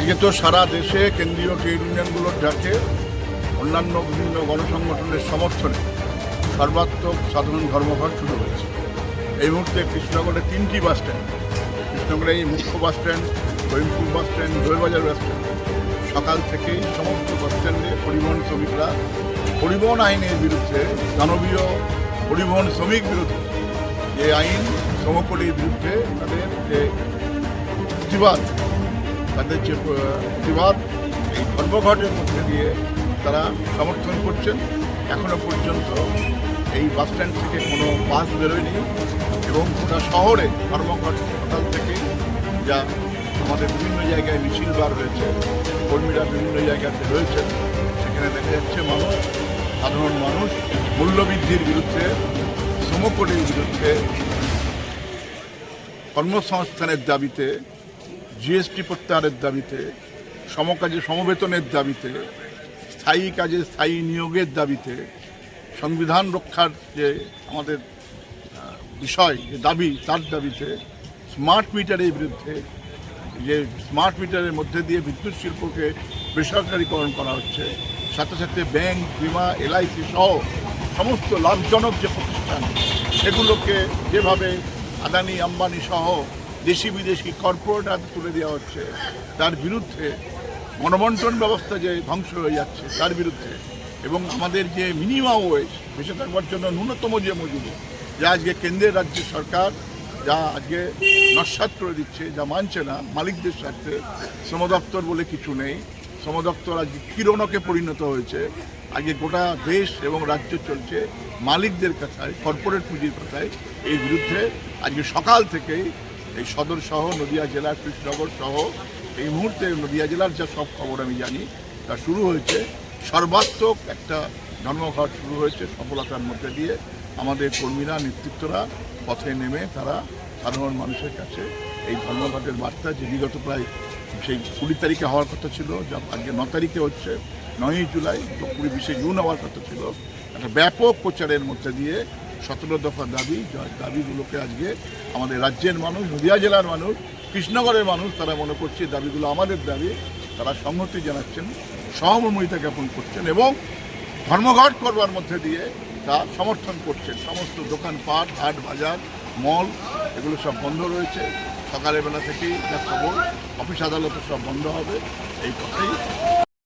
আজকে তো সারা দেশে কেন্দ্রীয় ট্রেড ইউনিয়নগুলোর ডাকে অন্যান্য বিভিন্ন গণসংগঠনের সমর্থনে সর্বাত্মক সাধারণ ধর্মঘট শুরু হয়েছে। এই মুহূর্তে কৃষ্ণনগরের 3টি বাস স্ট্যান্ড, কৃষ্ণনগরের এই মুখ্য bus stand, Karimpur bus stand, Doyelbazar bus stand, সকাল থেকেই সমস্ত বাস স্ট্যান্ডে পরিবহন শ্রমিকরা পরিবহন আইনের বিরুদ্ধে, দানবীয় পরিবহন শ্রমিক বিরোধী যে আইন, শ্রমকোডের বিরুদ্ধে তাদের যে প্রতিবাদ, এই ধর্মঘটের মধ্যে দিয়ে তারা সমর্থন করছেন। এখনো পর্যন্ত এই বাস স্ট্যান্ড থেকে কোনো বাস বেরোয়নি এবং গোটা শহরে ধর্মঘট সকাল থেকেই, যা আমাদের বিভিন্ন জায়গায় মিছিল বার হয়েছে, কর্মীরা বিভিন্ন জায়গাতে রয়েছেন, সেখানে দেখা যাচ্ছে সাধারণ মানুষ মূল্যবৃদ্ধির বিরুদ্ধে, শ্রমকোডের বিরুদ্ধে, কর্মসংস্থানের দাবিতে, জিএসটি প্রত্যাহারের দাবিতে, সমকাজে সমবেতনের দাবিতে, স্থায়ী কাজে স্থায়ী নিয়োগের দাবিতে, সংবিধান রক্ষার যে আমাদের বিষয়, যে দাবি, তার দাবিতে, স্মার্ট মিটারের বিরুদ্ধে, যে স্মার্ট মিটারের মধ্যে দিয়ে বিদ্যুৎ শিল্পকে বেসরকারীকরণ করা হচ্ছে, সাথে সাথে ব্যাংক, বিমা, এলআইসি সহ সমস্ত লাভজনক যে প্রতিষ্ঠান, সেগুলোকে যেভাবে আদানি, আম্বানি সহ দেশি বিদেশি কর্পোরেট হাতে তুলে দেওয়া হচ্ছে, তার বিরুদ্ধে, গণবন্টন ব্যবস্থা যে ধ্বংস হয়ে যাচ্ছে তার বিরুদ্ধে, এবং আমাদের যে মিনিমাম ওয়েজ, বেঁচে থাকবার জন্য ন্যূনতম যে মজুরি, যা আজকে কেন্দ্রের রাজ্যের সরকার যা আজকে নস্যাৎ করে দিচ্ছে, যা মানছে না মালিকদের স্বার্থে, শ্রম দপ্তর বলে কিছু নেই, শ্রম দপ্তর আজকে কিরণকে পরিণত হয়েছে। আজকে গোটা দেশ এবং রাজ্য চলছে মালিকদের কথায়, কর্পোরেট পুঁজির কথায়। এই বিরুদ্ধে আজকে সকাল থেকেই এই সদর সহ নদিয়া জেলার কৃষ্ণনগর সহ এই মুহূর্তে নদিয়া জেলার যা সব খবর আমি জানি, তা শুরু হয়েছে সর্বাত্মক একটা ধর্মঘট শুরু হয়েছে সফলতার মধ্যে দিয়ে। আমাদের কর্মীরা, নেতৃত্বরা পথে নেমে তারা সাধারণ মানুষের কাছে এই ধর্মঘটের বার্তা, যে বিগত প্রায় সেই 20 তারিখে হওয়ার কথা ছিল, যা আজকে 9 তারিখে হচ্ছে, 9ই জুলাই, 20 জুন হওয়ার কথা ছিল, একটা ব্যাপক প্রচারের মধ্যে দিয়ে 17 দফা দাবিগুলোকে আজকে আমাদের রাজ্যের মানুষ, নদিয়া জেলার মানুষ, কৃষ্ণনগরের মানুষ, তারা মনে করছে দাবিগুলো আমাদের দাবি। তারা সংহতি জানাচ্ছেন, সহমর্মিতা জ্ঞাপন করছেন এবং ধর্মঘট করবার মধ্যে দিয়ে তা সমর্থন করছেন। সমস্ত দোকানপাট, হাট বাজার, মল, এগুলো সব বন্ধ রয়েছে। সকালের বেলা থেকেই যা খবর, অফিস আদালত সব বন্ধ হবে। এই কথাই